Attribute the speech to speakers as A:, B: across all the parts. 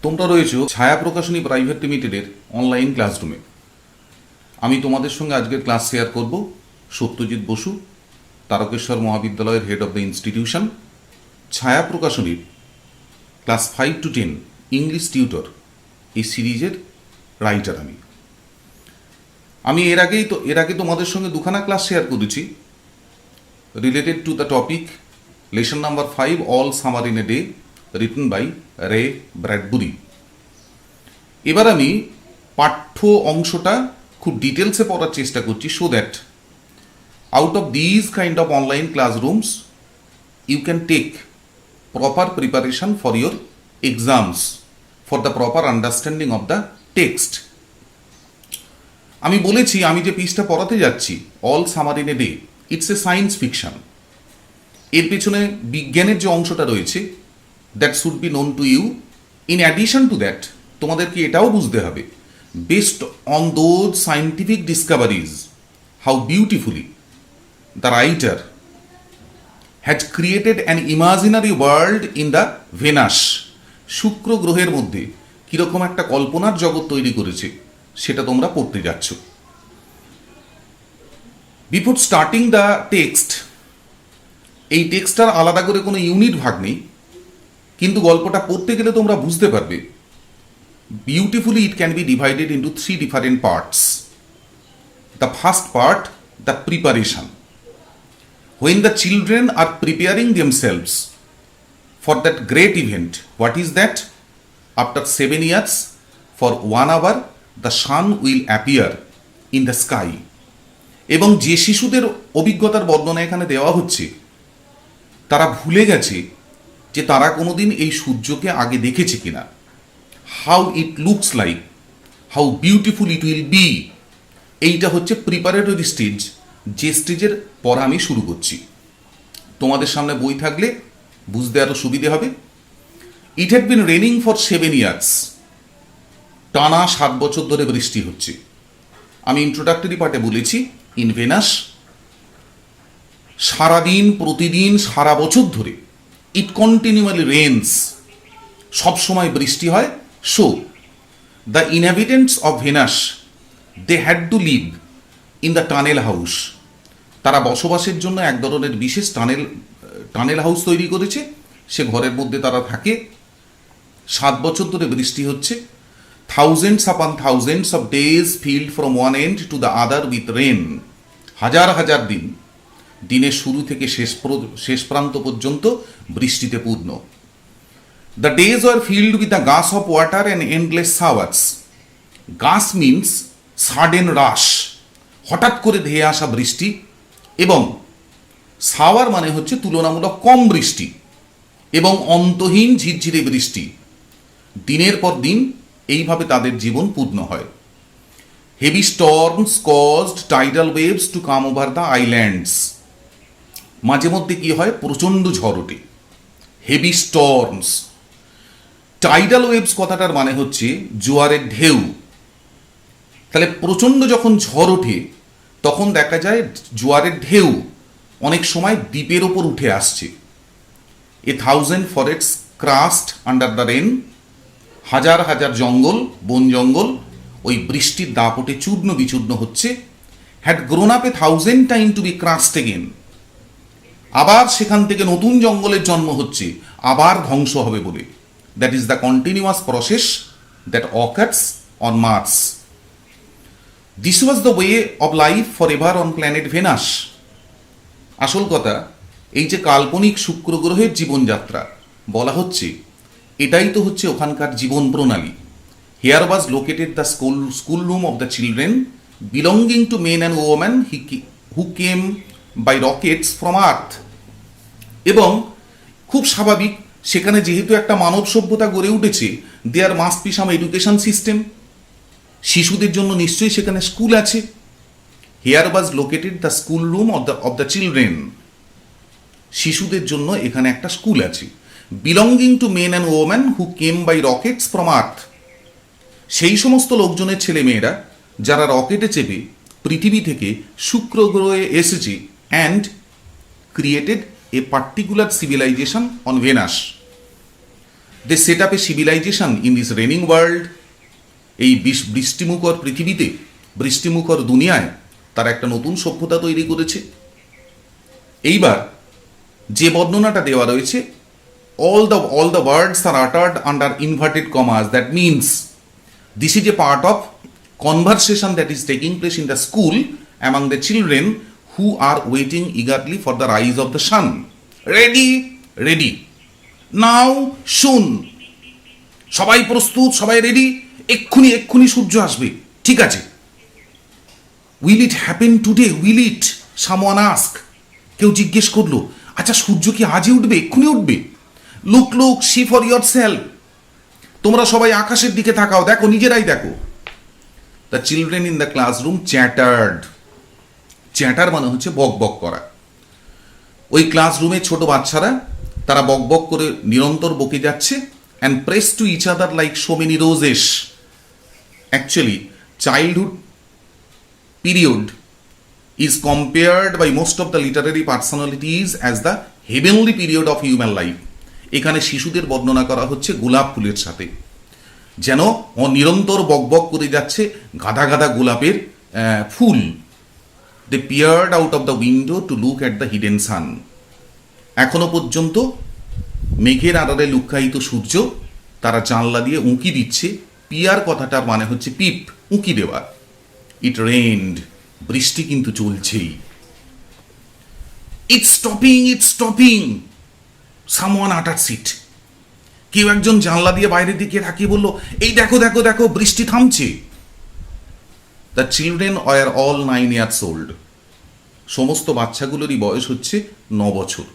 A: তোমরা রয়েছো ছায়া প্রকাশনী প্রাইভেট লিমিটেডের অনলাইন ক্লাসরুমে। আমি তোমাদের সঙ্গে আজকের ক্লাস শেয়ার করব সত্যজিৎ বসু, তারকেশ্বর মহাবিদ্যালয়ের হেড অফ দ্য ইনস্টিটিউশন, ছায়া প্রকাশনীর ক্লাস 5 to 10 ইংলিশ টিউটর এই সিরিজের রাইটার। আমি এর আগে তোমাদের সঙ্গে দুখানা ক্লাস শেয়ার করেছি related to the topic lesson number 5 all summer in a day written by Ray Bradbury. এবার আমি পাঠ্য অংশটা খুব ডিটেলসে পড়ার চেষ্টা করছি, so that out of these kind of online classrooms you can take proper preparation for your exams for the proper understanding of the text. আমি বলেছি আমি যে পিসটা পড়াতে যাচ্ছি all summer in a day, it's a science fiction. এর পেছনে বিজ্ঞানের যে অংশটা রয়েছে that should be known to you. In addition to that তোমাদেরকে এটাও বুঝতে হবে, based on those scientific discoveries how beautifully the writer has created an imaginary world in the Venus. শুক্র গ্রহের মধ্যে কীরকম একটা কল্পনার জগৎ তৈরি করেছে সেটা তোমরা পড়তে যাচ্ছ। বিফোর স্টার্টিং দ্য টেক্সট, এই টেক্সটার আলাদা করে কোনো ইউনিট ভাগ নেই, কিন্তু গল্পটা পড়তে গেলে তোমরা বুঝতে পারবে beautifully it can be divided into 3 different parts. The first part, the preparation. When the children are preparing themselves for that great event, what is that? After 7 years, for 1 hour, the sun will appear in the sky. এবং যে শিশুদের অভিজ্ঞতার বর্ণনা এখানে দেওয়া হচ্ছে তারা ভুলে গেছে যে তারা কোনোদিন এই সূর্যকে আগে দেখেছে কিনা। How it looks like, how beautiful it will be, এইটা হচ্ছে প্রিপারেটরি স্টেজ, যে স্টেজের পর আমি শুরু করছি। তোমাদের সামনে বই থাকলে বুঝতে আরও সুবিধে হবে। It had been raining for 7 years, টানা 7 বছর ধরে বৃষ্টি হচ্ছে। আমি ইন্ট্রোডাক্টরি পার্টে বলেছি ইন ভেনাস সারাদিন প্রতিদিন সারা বছর ধরে ইট কন্টিনিউয়ালি রেন্স, সবসময় বৃষ্টি হয়। So the inhabitants of Venus they had to live in the tunnel house. তারা বসবাসের জন্য এক ধরনের বিশেষ টানেল হাউস তৈরি করেছে, সে ঘরের মধ্যে তারা থাকে। 7 বছর ধরে বৃষ্টি হচ্ছে। Thousands upon thousands of days filled from one end to the other with rain. হাজার হাজার দিন, দিনের শুরু থেকে শেষ প্রান্ত পর্যন্ত বৃষ্টিতে পূর্ণ। The days are filled with the gush of water and endless showers. Gush means sudden rush, হঠাৎ করে ধেয়ে আসা বৃষ্টি, এবং শাওয়ার মানে হচ্ছে তুলনামূলক কম বৃষ্টি এবং অন্তহীন ঝিরঝিরে বৃষ্টি। দিনের পর দিন এইভাবে তাদের জীবন পূর্ণ হয়। Heavy storms caused tidal waves to come over the islands. মাঝে মধ্যে কি হয়, প্রচণ্ড ঝড় ওঠে। হেভি স্টর্মস, টাইডাল ওয়েভস কথাটার মানে হচ্ছে জোয়ারের ঢেউ। তাহলে প্রচণ্ড যখন ঝড় ওঠে তখন দেখা যায় জোয়ারের ঢেউ অনেক সময় দ্বীপের ওপর উঠে আসছে। A 1000 forests crushed under the rain. হাজার হাজার জঙ্গল, বন জঙ্গল ওই বৃষ্টির দাপটে চূর্ণ বিচূর্ণ হচ্ছে। Had grown up a 1000 time to be crushed again. আবার সেখান থেকে নতুন জঙ্গলের জন্ম হচ্ছে, আবার ধ্বংস হবে বলে। That is the continuous process that occurs on Mars. This was the way of life for ever on planet Venus. আসল কথা, এই যে কাল্পনিক শুক্র গ্রহের জীবনযাত্রা বলা হচ্ছে, এটাই তো হচ্ছে ওখানকার জীবন প্রণালী। Here was located the school room of the children belonging to men and women who came by rockets from earth. এবং খুব স্বাভাবিক, সেখানে যেহেতু একটা মানব সভ্যতা গড়ে উঠেছে, there must be some education system. শিশুদের জন্য নিশ্চয়ই সেখানে স্কুল আছে। Here was located the school room of the children. শিশুদের জন্য এখানে একটা স্কুল আছে। Belonging to men and women who came by rockets from earth. সেই সমস্ত লোকজনের ছেলে মেয়েরা যারা রকেটে চেপে পৃথিবী থেকে শুক্র গ্রহে এসেছে and created a particular civilization on Venus. They set up a civilization in this raining world. এই বৃষ্টিমুখর পৃথিবীতে, বৃষ্টিমুখর দুনিয়ায় তারা একটা নতুন সভ্যতা তৈরি করেছে। এইবার যে বর্ণনাটা দেওয়া রয়েছে, all the words are uttered under inverted commas. That means this is a part of conversation that is taking place in the school among the children who are waiting eagerly for the rise of the sun. Ready, ready. Now, soon. সবাই প্রস্তুত, সবাই ready, এক্ষুনি এক্ষুনি সূর্য আসবে, ঠিক আছে। Will it happen today, will it, someone ask, কেউ জিজ্ঞেস করলো, আচ্ছা সূর্য কি আজই উঠবে, এক্ষুনি উঠবে? Look look, see for yourself, তোমরা সবাই আকাশের দিকে তাকাও, দেখো, নিজেরাই দেখো। The children in the classroom chattered. Chatter মানে হচ্ছে বক বক করা। ওই ক্লাসরুমে ছোট বাচ্চারা তারা বক বক করে নিরন্তর বকে যাচ্ছে। And press to each other like so many roses. Actually childhood period is compared by most of the literary personalities as the heavenly period of human life. এখানে শিশুদের বর্ণনা করা হচ্ছে গোলাপ ফুলের সাথে, যেন নিরন্তর বকবক করে যাচ্ছে গাদা গাদা গোলাপের ফুল। They peered out of the window to look at the hidden sun. এখনো পর্যন্ত মেঘের আড়ালে লুকায়িত সূর্য তারা জানলা দিয়ে উঁকি দিচ্ছে। পিয়ার কথাটার মানে হচ্ছে পিপ, উঁকি দেওয়া। ইট রেইনড, বৃষ্টি কিন্তু চলছেই। It's stopping, it's stopping, someone utters it. কেউ একজন জানলা দিয়ে বাইরের দিকে তাকিয়ে বলল, এই দেখো দেখো দেখো, বৃষ্টি থামছে। The children were all 9 years old। সমস্ত বাচ্চাগুলোরই বয়স হচ্ছে 9 বছর।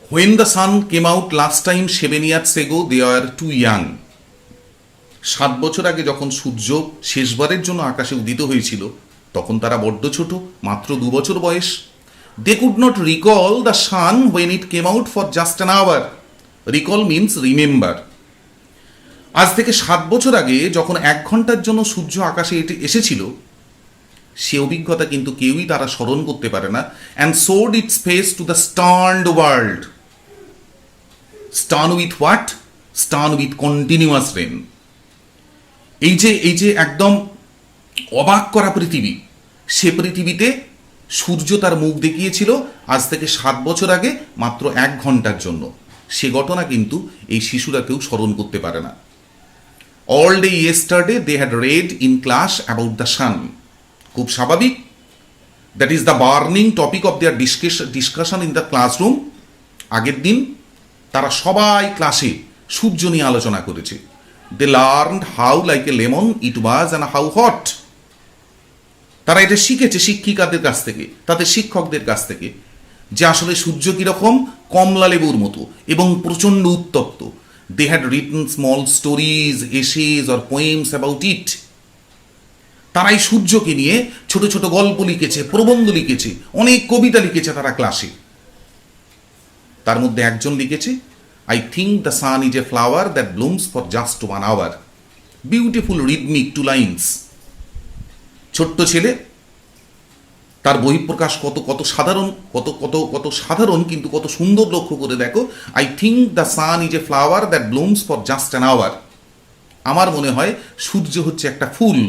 A: When the sun came out last time 7 years ago, they are too young. 7 বছর আগে যখন সূর্য শেষবারের জন্য আকাশে উদিত হয়েছিল, তখন তারা বড্ড ছোট, মাত্র 2 বছর বয়স। They could not recall the sun when it came out for just an hour. Recall means remember. আজ থেকে 7 বছর আগে যখন 1 ঘন্টার জন্য সূর্য আকাশে এসেছিল, সে অভিজ্ঞতা কিন্তু কেউই তারা স্মরণ করতে পারে না। And showed its face to the sterned world. Stern with what? Stern with continuous rain. এই যে একদম অবাক করা পৃথিবী, সে পৃথিবীতে সূর্য তার মুখ দেখিয়েছিল আজ থেকে 7 বছর আগে মাত্র 1 ঘন্টার জন্য। সে ঘটনা কিন্তু এই শিশুরা কেউ স্মরণ করতে পারে না। All day yesterday they had read in class about the sun. খুব স্বাভাবিক, that is the burning topic of their discussion in the classroom. আগের দিন তারা সবাই ক্লাসে সূর্য নিয়ে আলোচনা করেছে। They learned how like a lemon it was and how hot. তারা এটা শিখেছে শিক্ষিকাদের কাছ থেকে, তাদের শিক্ষকদের কাছ থেকে, যে আসলে সূর্য কিরকম, কমলা লেবুর মতো এবং প্রচণ্ড উত্তপ্ত। They had written small stories, essays or poems about it. তারা এই সূর্যকে নিয়ে ছোট ছোট গল্প লিখেছে, প্রবন্ধ লিখেছে, অনেক কবিতা লিখেছে তারা ক্লাসে। তার মধ্যে একজন লিখেছে, I think the sun is a flower that blooms for just 1 hour. Beautiful rhythmic 2 lines. ছোট্ট ছেলে, তার বহিঃপ্রকাশ কত কত সাধারণ, কত সাধারণ, কিন্তু কত সুন্দর। লক্ষ্য করে দেখো, I think the sun is a flower that blooms for just an hour. আমার মনে হয় সূর্য হচ্ছে একটা ফুল,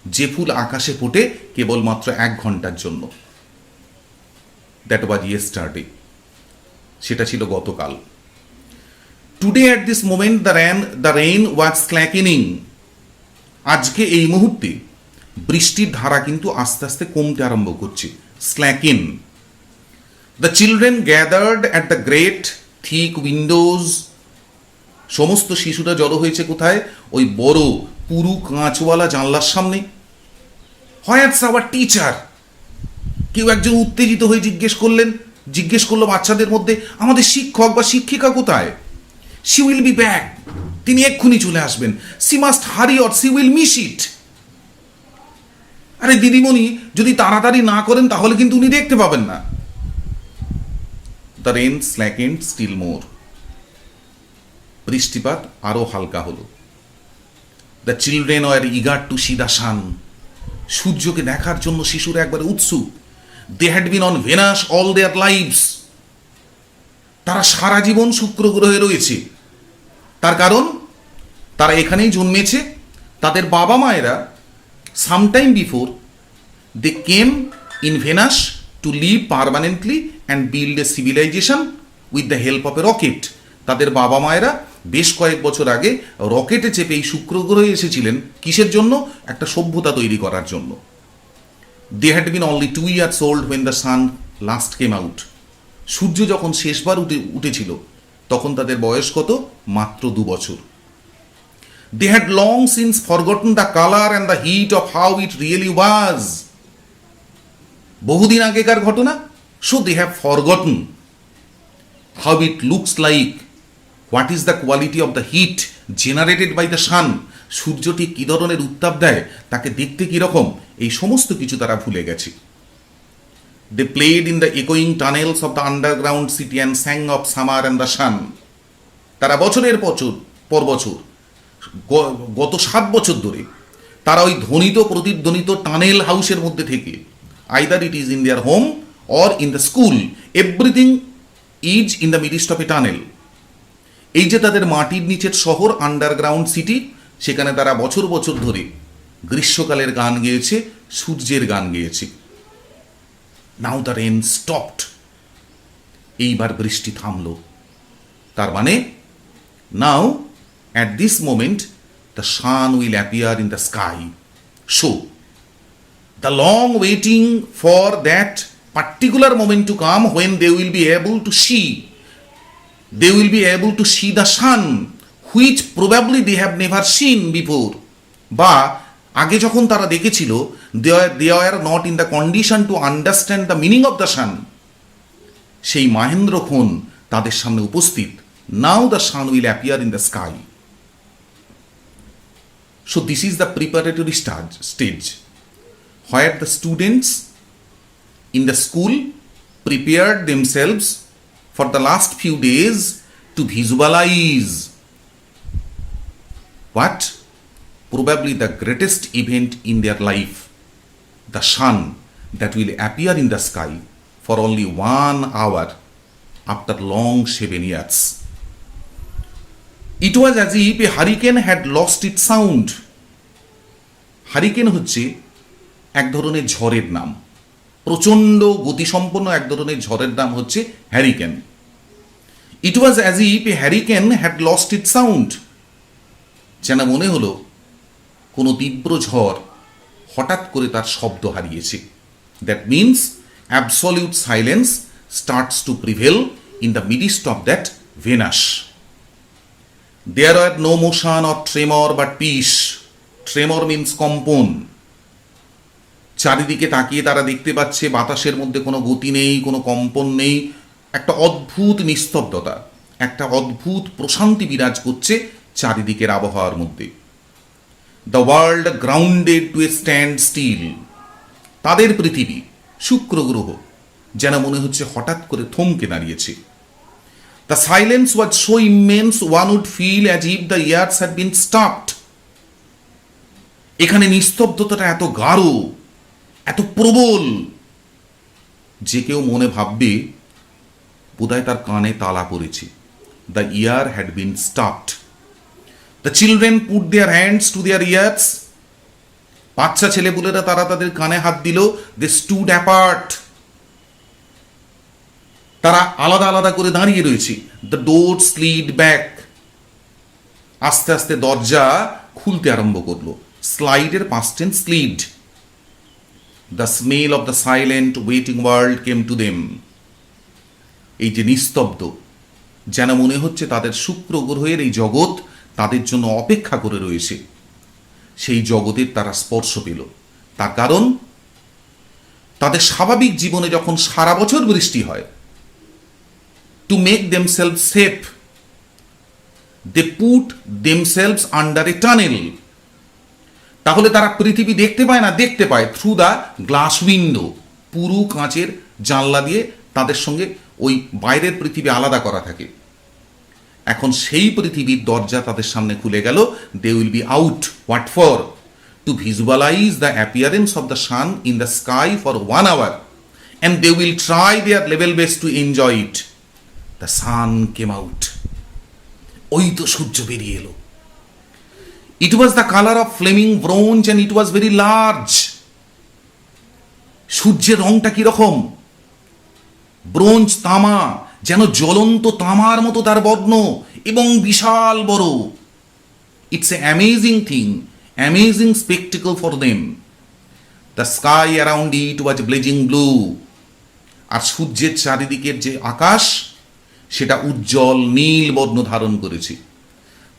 A: যে ফুল আকাশে ফোটে কেবলমাত্র 1 ঘন্টার জন্য। That was yesterday. সেটা ছিল গতকাল। Today at this moment the rain was slackening. আজকে এই মুহূর্তে বৃষ্টির ধারা কিন্তু আস্তে আস্তে কমতে আরম্ভ করছে। Slacken. The children gathered at the great thick windows. সমস্ত শিশুরা জড়ো হয়েছে কোথায়? ওই বড় পুরু কাঁচওয়ালা জানলার সামনে। হোয়াটস আওয়ার টিচার? কেউ একজন উত্তেজিত হয়ে জিজ্ঞেস করলো বাচ্চাদের মধ্যে, আমাদের শিক্ষক বা শিক্ষিকা কোথায়? She will be back. তিনি এক্ষুনি চলে আসবেন। She must hurry or she will miss it. আরে দিদিমণি, যদি তাড়াতাড়ি না করেন তাহলে কিন্তু উনি দেখতে পাবেন না। The rain slackened still more. বৃষ্টিপাত আরো হালকা হলো। The children were eager to see the sun. সূর্যকে দেখার জন্য শিশুরা একবারে উৎসুক। They had been on Venus all their lives. তারা সারা জীবন শুক্র গ্রহে রয়েছে, তার কারণ তারা এখানেই জন্মেছে, তাদের বাবা মায়েরা sometime before they came in Venus to live permanently and build a civilization with the help of a rocket. তাদের বাবা মায়েরা বেশ কয়েক বছর আগে রকেটে চেপে এই শুক্র গ্রহে এসেছিলেন কিসের জন্য? একটা সভ্যতা তৈরি করার জন্য। They had been only 2 years old when the sun last came out. সূর্য যখন শেষবার উঠেছিল তখন তাদের বয়স কত? মাত্র 2 বছর। They had long since forgotten the color and the heat of how it really was. বহুদিন আগেকার ঘটনা। So they have forgotten how it looks like, what is the quality of the heat generated by the sun. সূর্যটি কী ধরনের উত্তাপ দেয়, তাকে দেখতে কীরকম, এই সমস্ত কিছু তারা ভুলে গেছে। They played in the echoing tunnels of the underground city and sang of summer and the sun. তারা বছরের পর বছর গত 7 বছর ধরে তারা ওই ধ্বনিত প্রতিধ্বনিত টানেল হাউসের মধ্যে থেকে, either it is in their home or in the school, everything is in the midst of a tunnel. এই যে তাদের মাটির নিচের শহর আন্ডারগ্রাউন্ড সিটি, সেখানে তারা বছর বছর ধরে গ্রীষ্মকালের গান গেয়েছে, সূর্যের গান গেয়েছে। নাও দ্য রেন স্টপড, এইবার বৃষ্টি থামল। তার মানে নাও at this moment the sun will appear in the sky. So the long waiting for that particular moment to come when they will be able to see the sun which probably they have never seen before, বা আগে যখন তারা দেখেছিল they are not in the condition to understand the meaning of the sun, সেই মহেন্দ্রক্ষণ তাদের সামনে উপস্থিত। Now the sun will appear in the sky. So this is the preparatory stage where the students in the school prepared themselves for the last few days to visualize what? Probably the greatest event in their life, the sun that will appear in the sky for only 1 hour after long 7 years. It was as if a hurricane had lost its sound. Hurricane হচ্ছে এক ধরনের ঝড়ের নাম, প্রচণ্ড গতিসম্পন্ন এক ধরনের ঝড়ের নাম হচ্ছে hurricane. It was as if A hurricane had lost it sound, যেন মনে হলো কোনো তীব্র ঝড় হঠাৎ করে তার শব্দ হারিয়েছে। That means absolute silence starts to prevail in the midst of that Venus. There are no motion or tremor but peace. Tremor means কম্পন। চারিদিকে তাকিয়ে তারা দেখতে পাচ্ছে বাতাসের মধ্যে কোনো গতি নেই, কোনো কম্পন নেই, একটা অদ্ভুত নিস্তব্ধতা, একটা অদ্ভুত প্রশান্তি বিরাজ করছে চারিদিকের আবহাওয়ার মধ্যে। The world grounded to a standstill. তাদের পৃথিবী, শুক্র গ্রহ, যেন মনে হচ্ছে হঠাৎ করে থমকে দাঁড়িয়েছে। The silence was so immense one would feel as if the years had been stopped. এখানে নিস্তব্ধতাটা এত গাঢ়, এত প্রবল, যে কেউ মনে ভাববে বোধহয় তার কানে তালা পড়েছে। The ear had been stopped. The children put their hands to their ears. বাচ্চা ছেলেপুলেরা তারা তাদের কানে হাত দিল। They stood apart. তারা আলাদা আলাদা করে দাঁড়িয়ে রয়েছে। The door slid back. আস্তে আস্তে দরজা খুলতে আরম্ভ করলো। স্লাইডের past tense slid. The smell of the silent waiting world came to them. এই যে নিস্তব্ধ, যেন মনে হচ্ছে তাদের শুক্র গ্রহের এই জগৎ তাদের জন্য অপেক্ষা করে রয়েছে, সেই জগতের তারা স্পর্শ পেল। তার কারণ তাদের স্বাভাবিক জীবনে যখন সারা বছর বৃষ্টি হয়, to make themselves safe, they put themselves under a tunnel. তাহলে তারা পৃথিবী দেখতে পায় না, দেখতে পায় থ্রু দ্য গ্লাস উইন্ডো, পুরু কাঁচের জানলা দিয়ে তাদের সঙ্গে ওই বাইরের পৃথিবী আলাদা করা থাকে। এখন সেই পৃথিবীর দরজা তাদের সামনে খুলে গেল। They will be out. What for? To visualize the appearance of the sun in the sky for 1 hour and they will try their level best to enjoy it. The sun came out. ওই তো সূর্য বেরিয়ে এলো। It was the colour of flaming bronze and it was very large. সূর্যের রংটা কিরকম? Bronze, তামা, যেন জ্বলন্ত তামার মতো তার বর্ণ, এবং বিশাল বড়। It's a amazing thing, amazing spectacle for them. The sky around it was blazing blue. আর সূর্যের চারিদিকের যে আকাশ, সেটা উজ্জ্বল নীল বর্ণ ধারণ করেছে।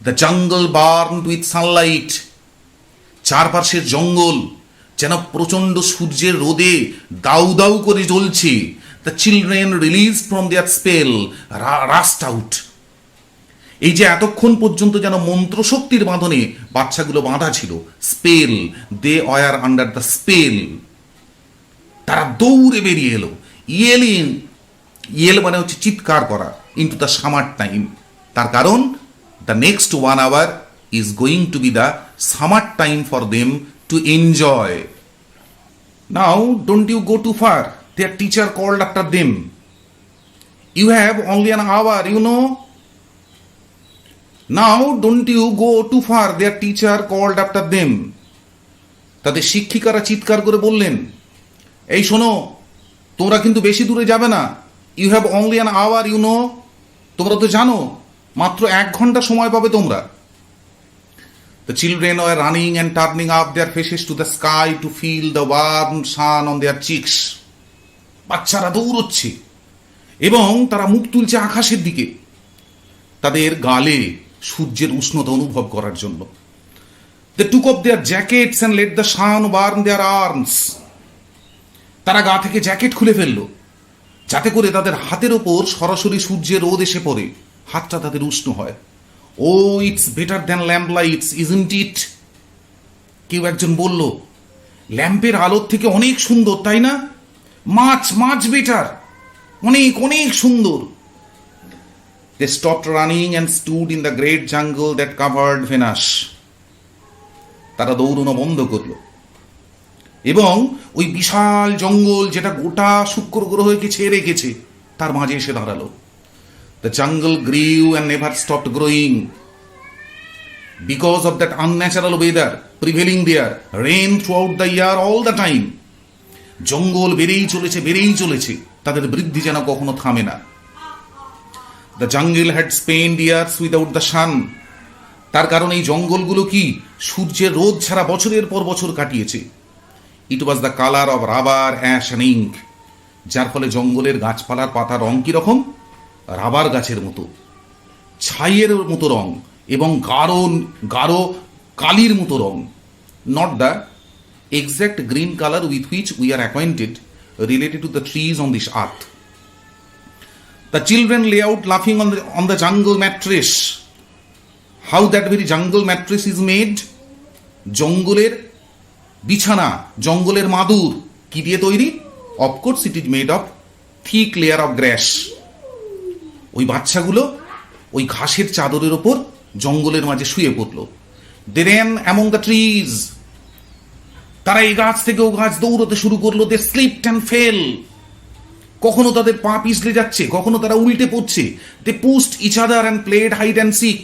A: The jungle burned with Sunlight. চারপাশের জঙ্গল যেন প্রচণ্ড সূর্যের রোদে দাউ দাউ করে জ্বলছে। The children release from their spell, rushed out. এই যে এতক্ষণ পর্যন্ত যেন মন্ত্রশক্তির বাঁধনে বাচ্চাগুলো বাঁধা ছিল, spell, they were under the spell. তারা দৌড়ে বেরিয়ে এলো। ইয়েল মানে হচ্ছে চিৎকার করা, ইন্টু দ্য সামার টাইম। তার কারণ the next 1 hour is going to be the summer time for them to enjoy. Now don't you go too far, their teacher called after them. You have only an hour, you know. Now don't you go too far, their teacher called after them. তাদের শিক্ষিকারা চিৎকার করে বললেন, এই শোনো, তোমরা কিন্তু বেশি দূরে যাবে না। You have only an hour, you know. তোমরা তো জানো মাত্র 1 ঘন্টা সময় পাবে তোমরা। The children were running and turning up their faces to the sky to feel the warm sun on their cheeks. বাচ্চারা দৌড়চ্ছে এবং তারা মুখ তুলছে আকাশের দিকে, তাদের গালে সূর্যের উষ্ণতা অনুভব করার জন্য। They took off their jackets and let the sun warm their arms. তারা গা থেকে জ্যাকেট খুলে ফেললো যাতে করে তাদের হাতের ওপর সরাসরি সূর্যের রোদ এসে পড়ে, হাতটা তাদের উষ্ণ হয়। Oh it's better than lamp lights, isn't it? কেউ একজন বলল, ল্যাম্পের আলোর থেকে অনেক সুন্দর, তাই না? মাছ বেটার, অনেক অনেক সুন্দর। They stopped running and stood in the great jungle that covered Venus. তারা দৌড়ানো বন্ধ করলো এবং ওই বিশাল জঙ্গল যেটা গোটা শুক্র গ্রহকে ছেয়ে রেখেছে তার মাঝে এসে দাঁড়ালো। The jungle grew and never stopped growing. Because of that unnatural weather prevailing there, rain throughout the year all the time. জঙ্গল বেড়েই চলেছে, তাদের বৃদ্ধি যেন কখনো থামে না। The jungle had spent years without the sun. তার কারণ এই জঙ্গলগুলো কি সূর্যের রোদ ছাড়া বছরের পর বছর কাটিয়েছে। It was the color of rubber, ash and ink. যার ফলে জঙ্গলের গাছপালার পাতার রং কিরকম? রাবার গাছের মতো, ছাইয়ের মতো রং এবং গাঢ় কালির মতো রং। Not the exact green colour with which we are acquainted related to the trees on this earth. The children lay out লাফিং on the jungle mattress. How that very jungle mattress is made? জঙ্গলের বিছানা, জঙ্গলের মাদুর কি দিয়ে তৈরি? Of course it is made of thick layer of grass. ওই বাচ্চাগুলো ওই ঘাসের চাদরের ওপর জঙ্গলের মাঝে শুয়ে পড়ল। দে ran among the trees. তারা এই গাছ থেকে ও গাছ দৌড়তে শুরু করলো। দে slipped and fell. কখনো তাদের পা পিছলে যাচ্ছে, কখনো তারা উল্টে পড়ছে। দে pushed each other and played hide and seek.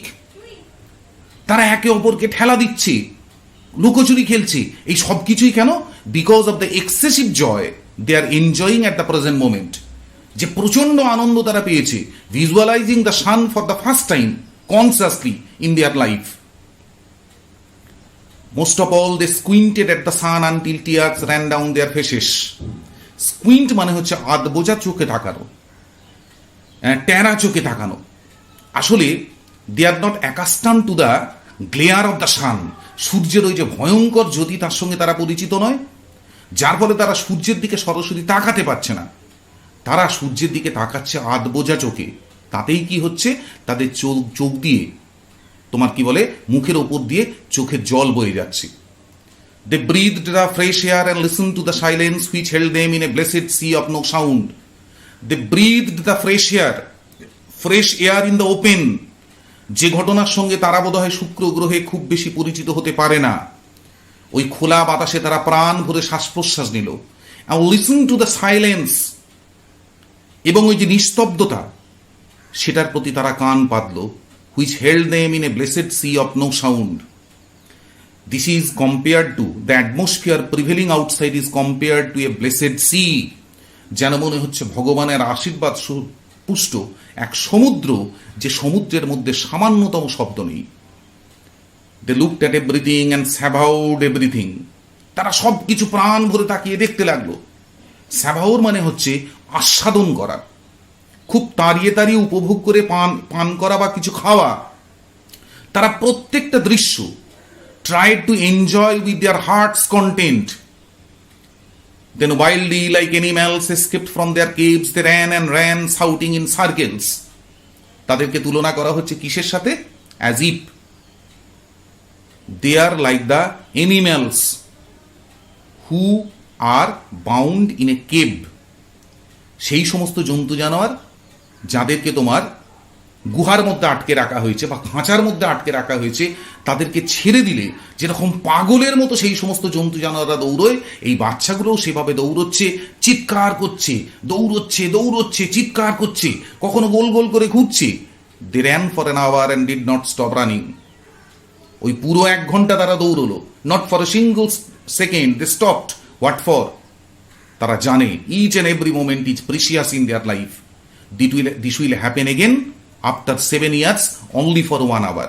A: তারা একে অপরকে ঠেলা দিচ্ছে, লুকোচুরি খেলছে। এই সব কিছুই কেন? Because of the excessive joy they are enjoying at the present moment. যে প্রচন্ড আনন্দ তারা পেয়েছে, visualising the sun for the first time consciously in their life. Most of all they squinted at the sun until tears ran down their faces. Squint মানে হচ্ছে আধবোজা চোখে তাকানো, ট্যারা চোখে তাকানো। আসলে they are not accustom to the glare of the sun. সূর্যের ওই যে ভয়ঙ্কর জ্যোতি, তার সঙ্গে তারা পরিচিত নয়, যার ফলে তারা সূর্যের দিকে সরাসরি তাকাতে পারছে না। তারা সূর্যের দিকে তাকাচ্ছে আধবোজা চোখে। তাতেই কি হচ্ছে? তাদের চোখ দিয়ে তোমার কি বলে মুখের ওপর দিয়ে চোখের জল বয়ে যাচ্ছে। They breathed the fresh air and listen to the silence which held them in a blessed sea of no sound. They breathed the fresh air in the open. যে ঘটনার সঙ্গে তারা বোধহয় শুক্র গ্রহে খুব বেশি পরিচিত হতে পারে না, ওই খোলা বাতাসে তারা প্রাণ ভরে শ্বাস প্রশ্বাস নিল। and listen to the silence, এবং ওই যে নিস্তব্ধতা সেটার প্রতি তারা কান পাতল। which held them in a blessed sea of no sound. This is compared to the atmosphere prevailing outside is compared to a blessed sea. যেন মনে হচ্ছে ভগবানের আশীর্বাদ পুষ্ট এক সমুদ্র, যে সমুদ্রের মধ্যে সামান্যতম শব্দ নেই। They looked at everything and savored everything. তারা সব কিছু প্রাণ ভরে তাকিয়ে দেখতে লাগলো। সাভাউর মানে হচ্ছে আস্বাদন করা, খুব তাড়িয়ে তাড়িয়ে উপভোগ করে পান করা বা কিছু খাওয়া। তারা প্রত্যেকটা দৃশ্য tried to enjoy with their heart's content. Then wildly like animals escaped from their caves, they ran and ran shouting in circles. তাদেরকে তুলনা করা হচ্ছে কিসের সাথে? As if they are like the animals who are bound in a cave. সেই সমস্ত জন্তু জানোয়ার যাদেরকে তোমার গুহার মধ্যে আটকে রাখা হয়েছে বা খাঁচার মধ্যে আটকে রাখা হয়েছে, তাদেরকে ছেড়ে দিলে যেরকম পাগলের মতো সেই সমস্ত জন্তু জানোয়াররা দৌড়োয়, এই বাচ্চাগুলোও সেভাবে দৌড়চ্ছে, চিৎকার করছে, দৌড়চ্ছে চিৎকার করছে, কখনো গোল গোল করে ঘুরছে। They ran for an hour and did not stop running. ওই পুরো 1 ঘন্টা তারা দৌড়লো, not for a single second they stopped. What for? তারা জানে each and every moment is precious in their life. This will happen again after 7 years, only for 1 hour.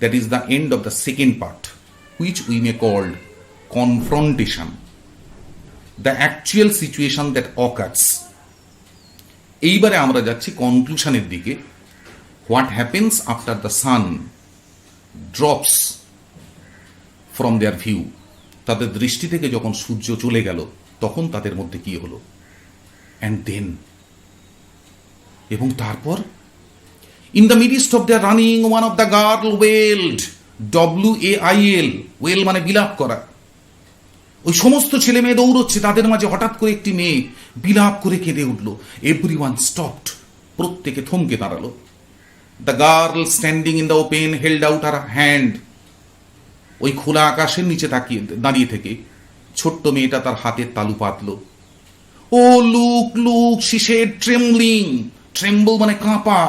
A: That is the end of the second part, which we may call confrontation, the actual situation that occurs. এইবারে আমরা যাচ্ছি কনক্লুশনের দিকে। What happens after the sun drops from their view? তাদের দৃষ্টি থেকে যখন সূর্য চলে গেল, তখন তাদের মধ্যে কি হলো? And then, এবং তারপর, in the midst of their running, one of the girl wailed, W-A-I-L, well মানে বিলাপ করা। ওই সমস্ত ছেলে মেয়ে দৌড়চ্ছে, তাদের মাঝে হঠাৎ করে একটি মেয়ে বিলাপ করে কেঁদে উঠল। Everyone stopped, প্রত্যেকে থমকে দাঁড়ালো। The girl standing in the open held out her hand. ওই খোলা আকাশের নিচে দাঁড়িয়ে থেকে ছোট্ট মেয়েটা তার হাতের তালু পাতলো। Oh, look, she said, trembling. Tremble মানে কাঁপা,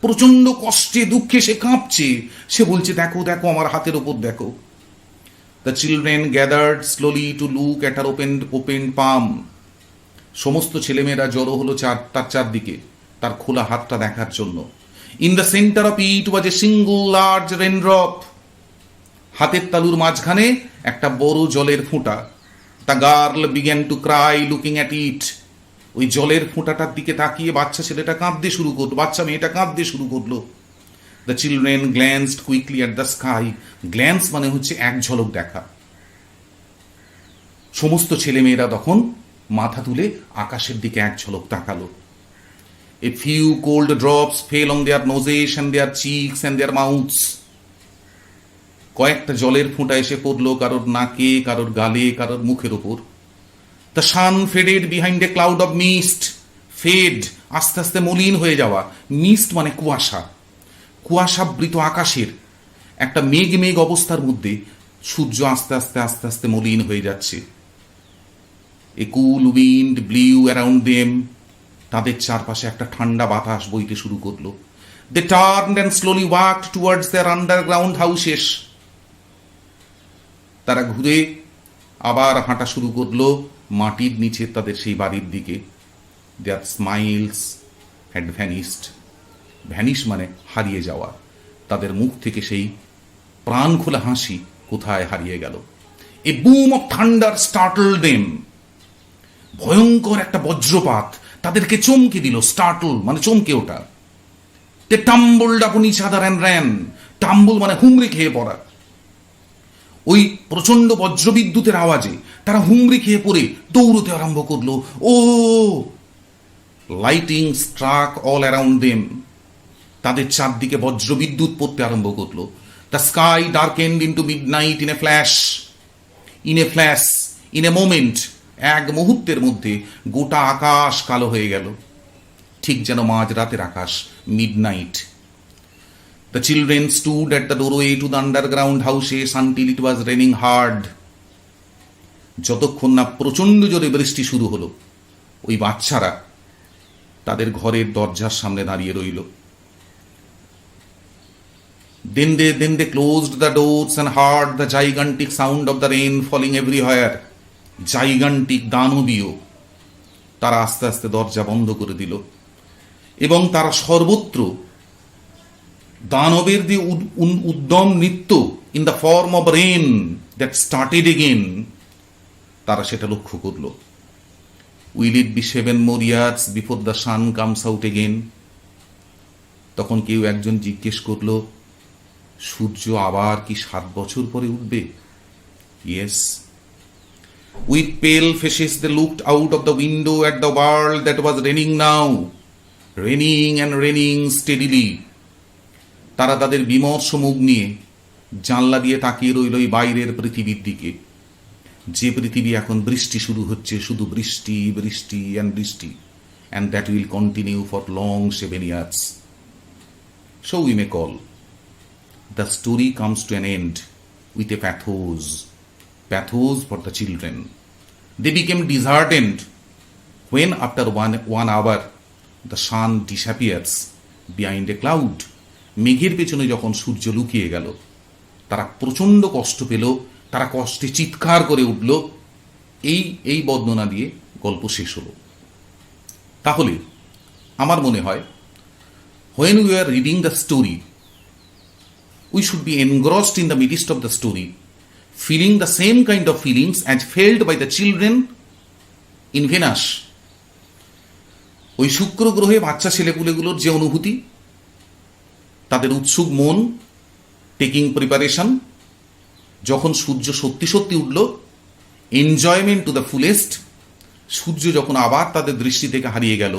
A: প্রচন্ড কষ্টে দুঃখে সে কাঁপছে। সে বলছে, দেখো আমার হাতের ওপর দেখো। The children gathered slowly to look at her opened palm. সমস্ত ছেলেমেয়েরা জড়ো হলো তার চারদিকে, তার খোলা হাতটা দেখার জন্য। In the center of it was a single large raindrop. হাতের তালুর মাঝখানে একটা বড় জলের ফোঁটা। The girl began to cry looking at it. ওই জলের ফোঁটাটার দিকে তাকিয়ে বাচ্চা মেয়েটা কাঁদতে শুরু করলো। The children glanced quickly at the sky. Glance মানে হচ্ছে এক ঝলক দেখা। সমস্ত ছেলেমেয়েরা তখন মাথা তুলে আকাশের দিকে এক ঝলক তাকালো। A few cold drops fell on their noses and their cheeks and their mouths. কয়েকটা জলের ফোঁটা এসে পড়লো কারোর নাকে, কারোর গালে, কারোর মুখের ওপর। The sun faded behind a cloud of mist. Fade, আস্তে আস্তে মলিন হয়ে যাওয়া। মিস্ট মানে কুয়াশা। কুয়াশাবৃত আকাশের একটা মেঘ অবস্থার মধ্যে সূর্য আস্তে আস্তে মলিন হয়ে যাচ্ছে। A cool wind blew around them. তাদের চারপাশে একটা ঠান্ডা বাতাস বইতে শুরু করলো। They turned and slowly walked towards their underground houses. তারা ঘুরে আবার হাঁটা শুরু করলো মাটির নিচে তাদের সেই বাড়ির দিকে। Their smiles had vanished. Vanish মানে হারিয়ে যাওয়া। তাদের মুখ থেকে সেই প্রাণ খোলা হাসি কোথায় হারিয়ে গেল। A boom of thunder startled them. ভয়ঙ্কর একটা বজ্রপাত তাদেরকে চমকে দিল। Startle মানে চমকে ওঠা। They tumbled upon each other and ran. Tumble মানে হুমড়ি খেয়ে পড়া। ওই প্রচন্ড বজ্রবিদ্যুতের আওয়াজে তারা হুমড়ি খেয়ে পড়ে দৌড়তে আরম্ভ করলো। Oh lightning struck all around them. তাদের চারদিকে বজ্রবিদ্যুৎ পড়তে আরম্ভ করলো। The sky darkened into midnight in a flash, in a moment. এক মুহূর্তের মধ্যে গোটা আকাশ কালো হয়ে গেল, ঠিক যেন মাঝরাতের আকাশ, midnight. The children stood at the doorway to the underground houses until it was raining hard. যতক্ষণ না প্রচন্ড জোরে বৃষ্টি শুরু হলো, ওই বাচ্চারা তাদের ঘরের দরজার সামনে দাঁড়িয়ে রইল। Then they closed the doors and heard the gigantic sound of the rain falling everywhere. Gigantic, দানবীয়। তারা আস্তে আস্তে দরজা বন্ধ করে দিল এবং তারা সর্বত্র দানবের যে উদ্যম নৃত্য in the form of rain that started again, তারা সেটা লক্ষ্য করল। Will it be 7 more years before the sun comes out again? তখন কেউ একজন জিজ্ঞেস করল, সূর্য আবার কি 7 বছর পরে উঠবে? Yes. With pale faces they looked out of the window at the world that was raining now, raining and raining steadily. তারা তাদের বিমর্ষ মুখ নিয়ে জানলা দিয়ে তাকিয়ে রইল এই বাইরের পৃথিবীর দিকে, যে পৃথিবী এখন বৃষ্টি শুরু হচ্ছে, শুধু বৃষ্টি বৃষ্টি অ্যান্ড বৃষ্টি, and that will continue for long 7 years. So we may call the story comes to an end with a pathos for the children. They became disheartened when after one hour the sun disappears behind a cloud. মেঘের পেছনে যখন সূর্য লুকিয়ে গেল, তারা প্রচণ্ড কষ্ট পেল, তারা কষ্টে চিৎকার করে উঠল। এই বর্ণনা দিয়ে গল্প শেষ হলো। তাহলে আমার মনে হয়, when we are reading the story, we should be engrossed in the midst of the story, feeling the same kind of feelings as felt by the children in Venus. ওই শুক্র গ্রহে বাচ্চা ছেলেপুলেগুলোর যে অনুভূতি, তাদের উৎসুক মন, টেকিং প্রিপারেশন, যখন সূর্য সত্যি সত্যি উঠল, এনজয়মেন্ট টু দ্য ফুলেস্ট, সূর্য যখন আবার তাদের দৃষ্টি থেকে হারিয়ে গেল,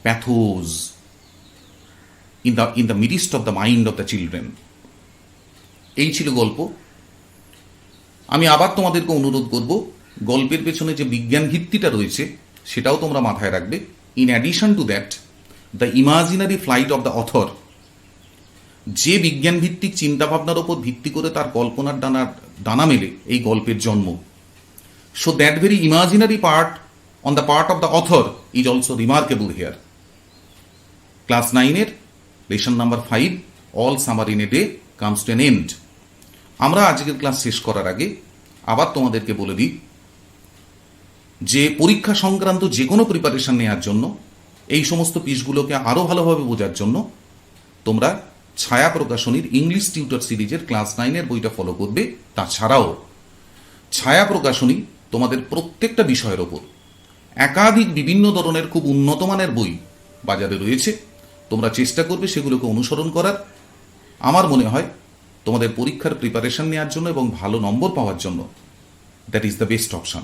A: প্যাথোজ in the midst of the mind of the children. এই ছিল গল্প। আমি আবার তোমাদেরকে অনুরোধ করব, গল্পের পেছনে যে বিজ্ঞান ভিত্তিটা রয়েছে সেটাও তোমরা মাথায় রাখবে। In addition to that, the imaginary flight of the author, যে বিজ্ঞান ভিত্তিক চিন্তাভাবনার ওপর ভিত্তি করে তার কল্পনার ডানা মেলে এই গল্পের জন্ম। So that very imaginary part on the part of the author is also remarkable here. Class 9-এর lesson number 5, all summer in a day comes to an end. আমরা আজকের ক্লাস শেষ করার আগে আবার তোমাদেরকে বলে দিই যে পরীক্ষা সংক্রান্ত যে কোনো প্রিপারেশন নেওয়ার জন্য, এই সমস্ত পিসগুলোকে আরও ভালোভাবে বোঝার জন্য তোমরা ছায়া প্রকাশনীর ইংলিশ টিউটর সিরিজের ক্লাস 9-এর বইটা ফলো করবে। তাছাড়াও ছায়া প্রকাশনী তোমাদের প্রত্যেকটা বিষয়ের ওপর একাধিক বিভিন্ন ধরনের খুব উন্নত মানের বই বাজারে রয়েছে। তোমরা চেষ্টা করবে সেগুলোকে অনুসরণ করার। আমার মনে হয় তোমাদের পরীক্ষার প্রিপারেশন নেওয়ার জন্য এবং ভালো নম্বর পাওয়ার জন্য that is the best option.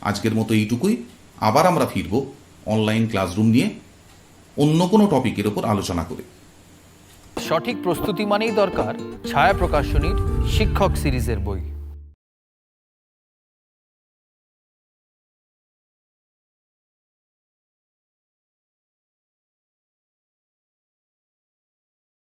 A: আজকের মতো এইটুকুই। আবার আমরা ফিরব অনলাইন ক্লাসরুম নিয়ে অন্য কোনো টপিকের ওপর আলোচনা করে।
B: সঠিক প্রস্তুতি মানেই দরকার ছায়া প্রকাশনীর শিক্ষক সিরিজের বই।